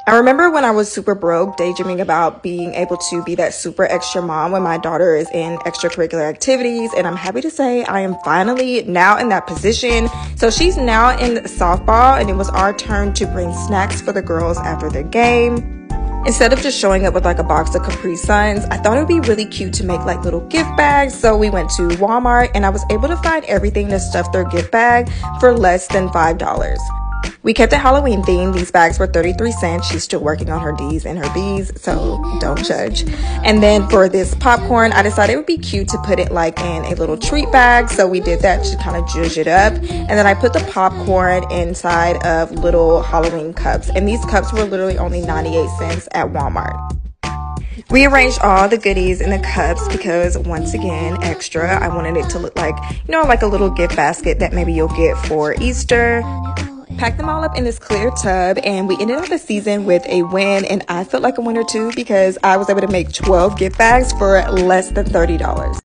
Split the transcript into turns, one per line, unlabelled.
I remember when I was super broke, daydreaming about being able to be that super extra mom when my daughter is in extracurricular activities. And I'm happy to say I am finally now in that position. So she's now in softball, and it was our turn to bring snacks for the girls after the game. Instead of just showing up with like a box of Capri Suns, I thought it would be really cute to make like little gift bags. So we went to Walmart and I was able to find everything to stuff their gift bag for less than $5. We kept the Halloween theme. These bags were 33 cents. She's still working on her D's and her B's, so don't judge. And then for this popcorn, I decided it would be cute to put it like in a little treat bag. So we did that to kind of zhuzh it up. And then I put the popcorn inside of little Halloween cups. And these cups were literally only 98 cents at Walmart. We arranged all the goodies in the cups because, once again, extra. I wanted it to look like, you know, like a little gift basket that maybe you'll get for Easter. Packed them all up in this clear tub, and we ended up the season with a win, and I felt like a winner too because I was able to make 12 gift bags for less than $30.